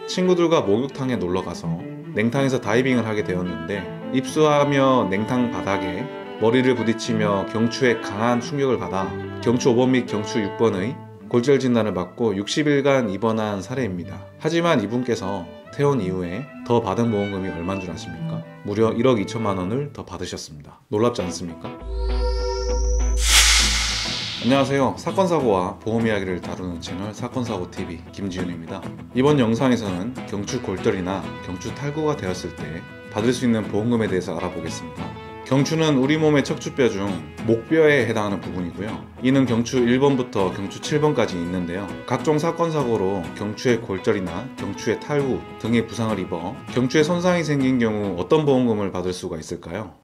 친구들과 목욕탕에 놀러가서 냉탕에서 다이빙을 하게 되었는데 입수하며 냉탕 바닥에 머리를 부딪히며 경추에 강한 충격을 받아 경추 5번 및 경추 6번의 골절 진단을 받고 60일간 입원한 사례입니다. 하지만 이분께서 퇴원 이후에 더 받은 보험금이 얼마인 줄 아십니까? 무려 1억 2천만 원을 더 받으셨습니다. 놀랍지 않습니까? 안녕하세요. 사건사고와 보험 이야기를 다루는 채널 사건사고TV 김지윤입니다. 이번 영상에서는 경추 골절이나 경추 탈구가 되었을 때 받을 수 있는 보험금에 대해서 알아보겠습니다. 경추는 우리 몸의 척추뼈 중 목뼈에 해당하는 부분이고요. 이는 경추 1번부터 경추 7번까지 있는데요. 각종 사건사고로 경추의 골절이나 경추의 탈구 등의 부상을 입어 경추에 손상이 생긴 경우 어떤 보험금을 받을 수가 있을까요?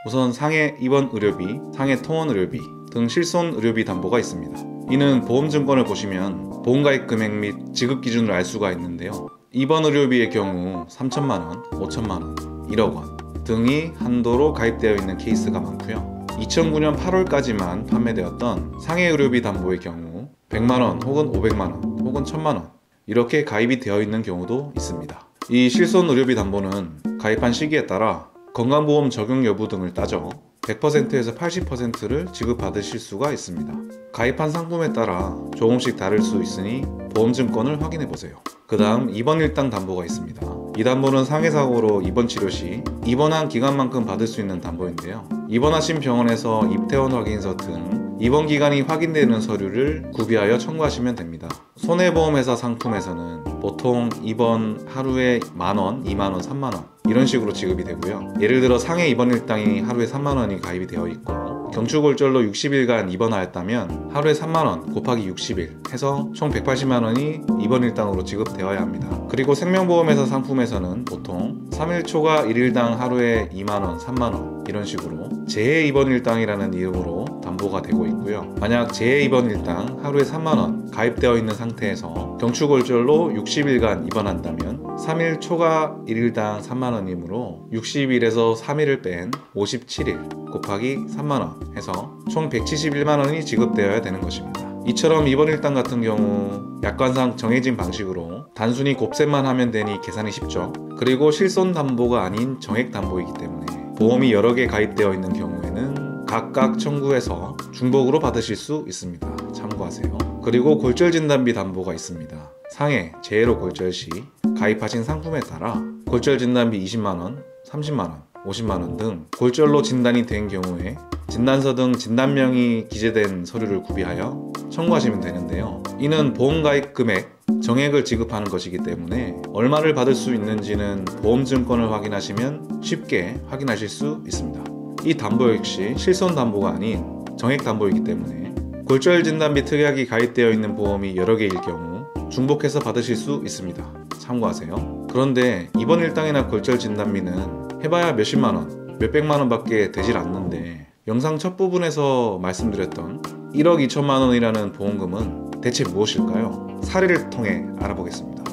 우선 상해 입원 의료비, 상해 통원 의료비 등 실손 의료비 담보가 있습니다. 이는 보험증권을 보시면 보험가입 금액 및 지급 기준을 알 수가 있는데요. 입원 의료비의 경우 3천만원, 5천만원, 1억원 등이 한도로 가입되어 있는 케이스가 많고요. 2009년 8월까지만 판매되었던 상해 의료비 담보의 경우 100만원 혹은 500만원 혹은 1000만원 이렇게 가입이 되어 있는 경우도 있습니다. 이 실손 의료비 담보는 가입한 시기에 따라 건강보험 적용 여부 등을 따져 100%에서 80%를 지급받으실 수가 있습니다. 가입한 상품에 따라 조금씩 다를 수 있으니 보험증권을 확인해보세요. 그 다음 입원 일당 담보가 있습니다. 이 담보는 상해사고로 입원 치료 시 입원한 기간만큼 받을 수 있는 담보인데요. 입원하신 병원에서 입퇴원 확인서 등 입원 기간이 확인되는 서류를 구비하여 청구하시면 됩니다. 손해보험회사 상품에서는 보통 입원 하루에 만원, 2만원, 3만원 이런 식으로 지급이 되고요. 예를 들어 상해 입원 일당이 하루에 3만원이 가입이 되어 있고 경추골절로 60일간 입원하였다면 하루에 3만원 곱하기 60일 해서 총 180만원이 입원 일당으로 지급되어야 합니다. 그리고 생명보험회사 상품에서는 보통 3일 초과 1일당 하루에 2만원, 3만원 이런 식으로 재해 입원 일당이라는 이름으로 담보가 되고 있고요. 만약 재해 입원 일당 하루에 3만원 가입되어 있는 상태에서 경추골절로 60일간 입원한다면 3일 초과 1일당 3만원이므로 60일에서 3일을 뺀 57일 곱하기 3만원 해서 총 171만원이 지급되어야 되는 것입니다. 이처럼 입원 일당 같은 경우 약관상 정해진 방식으로 단순히 곱셈만 하면 되니 계산이 쉽죠. 그리고 실손 담보가 아닌 정액 담보이기 때문에 보험이 여러 개 가입되어 있는 경우에는 각각 청구해서 중복으로 받으실 수 있습니다. 참고하세요. 그리고 골절 진단비 담보가 있습니다. 상해, 재해로 골절 시 가입하신 상품에 따라 골절 진단비 20만원, 30만원, 50만원 등 골절로 진단이 된 경우에 진단서 등 진단명이 기재된 서류를 구비하여 청구하시면 되는데요. 이는 보험가입 금액, 정액을 지급하는 것이기 때문에 얼마를 받을 수 있는지는 보험증권을 확인하시면 쉽게 확인하실 수 있습니다. 이 담보 역시 실손 담보가 아닌 정액 담보이기 때문에 골절 진단비 특약이 가입되어 있는 보험이 여러 개일 경우 중복해서 받으실 수 있습니다. 참고하세요. 그런데 입원 일당이나 골절 진단비는 해봐야 몇십만원, 몇백만원 밖에 되질 않는데 영상 첫 부분에서 말씀드렸던 1억 2천만 원이라는 보험금은 대체 무엇일까요? 사례를 통해 알아보겠습니다.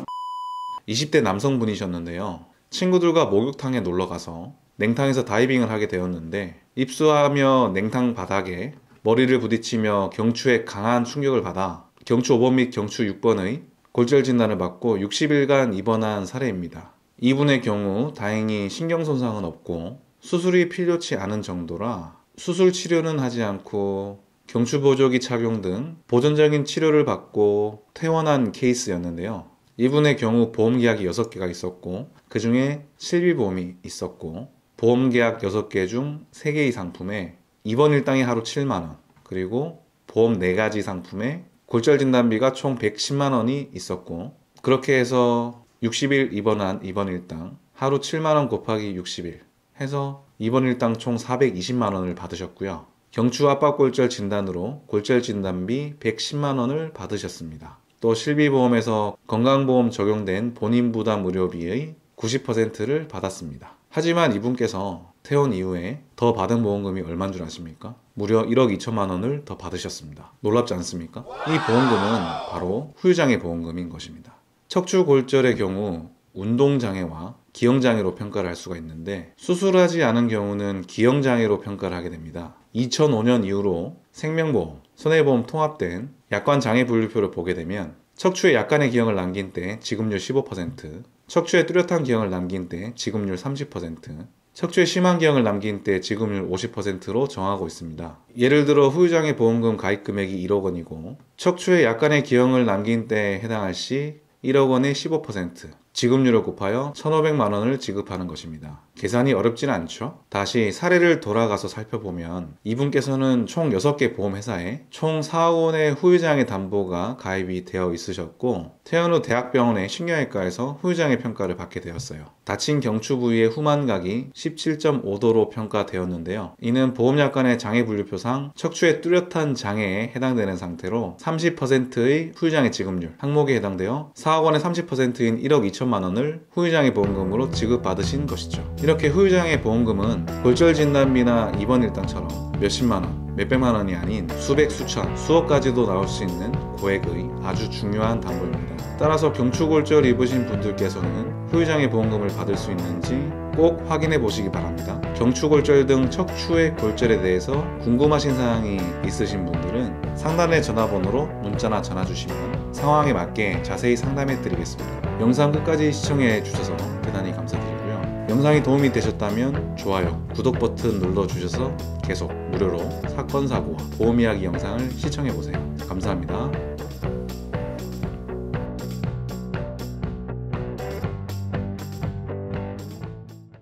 20대 남성분이셨는데요. 친구들과 목욕탕에 놀러가서 냉탕에서 다이빙을 하게 되었는데 입수하며 냉탕 바닥에 머리를 부딪히며 경추에 강한 충격을 받아 경추 5번 및 경추 6번의 골절 진단을 받고 60일간 입원한 사례입니다. 이분의 경우 다행히 신경손상은 없고 수술이 필요치 않은 정도라 수술 치료는 하지 않고 경추 보조기 착용 등 보존적인 치료를 받고 퇴원한 케이스였는데요. 이분의 경우 보험계약이 6개가 있었고 그 중에 실비보험이 있었고 보험계약 6개 중 3개의 상품에 입원 일당이 하루 7만원 그리고 보험 4가지 상품에 골절 진단비가 총 110만원이 있었고 그렇게 해서 60일 입원한 입원 일당 하루 7만원 곱하기 60일 해서 입원 일당 총 420만원을 받으셨고요. 경추 압박골절 진단으로 골절 진단비 110만원을 받으셨습니다. 또 실비보험에서 건강보험 적용된 본인 부담 의료비의 90%를 받았습니다. 하지만 이분께서 퇴원 이후에 더 받은 보험금이 얼마인 줄 아십니까? 무려 1억 2천만 원을 더 받으셨습니다. 놀랍지 않습니까? 이 보험금은 바로 후유장애 보험금인 것입니다. 척추골절의 경우 운동장애와 기형장애로 평가를 할 수가 있는데 수술하지 않은 경우는 기형장애로 평가를 하게 됩니다. 2005년 이후로 생명보험, 손해보험 통합된 약관 장애 분류표를 보게 되면 척추에 약간의 기형을 남긴 때 지급률 15%, 척추에 뚜렷한 기형을 남긴 때 지급률 30%, 척추에 심한 기형을 남긴 때 지급률 50%로 정하고 있습니다. 예를 들어 후유장애 보험금 가입 금액이 1억 원이고 척추에 약간의 기형을 남긴 때에 해당할 시 1억 원의 15%, 지급률을 곱하여 1,500만 원을 지급하는 것입니다. 계산이 어렵진 않죠? 다시 사례를 돌아가서 살펴보면 이분께서는 총 6개 보험회사에 총 4억 원의 후유장애 담보가 가입이 되어 있으셨고 퇴원 후 대학병원의 신경외과에서 후유장애 평가를 받게 되었어요. 다친 경추 부위의 후만각이 17.5도로 평가되었는데요. 이는 보험약관의 장애분류표상 척추의 뚜렷한 장애에 해당되는 상태로 30%의 후유장애 지급률 항목에 해당되어 4억 원의 30%인 1억 2천만 원을 후유장애 보험금으로 지급받으신 것이죠. 이렇게 후유장애 보험금은 골절 진단비나 입원 일당처럼 몇십만 원, 몇백만 원이 아닌 수백, 수천, 수억까지도 나올 수 있는 고액의 아주 중요한 담보입니다. 따라서 경추골절 입으신 분들께서는 후유장애 보험금을 받을 수 있는지 꼭 확인해 보시기 바랍니다. 경추골절 등 척추의 골절에 대해서 궁금하신 사항이 있으신 분들은 상단의 전화번호로 문자나 전화 주시면 상황에 맞게 자세히 상담해 드리겠습니다. 영상 끝까지 시청해 주셔서 대단히 감사드리고요. 영상이 도움이 되셨다면 좋아요, 구독 버튼 눌러주셔서 계속 무료로 사건, 사고와 보험 이야기 영상을 시청해 보세요. 감사합니다.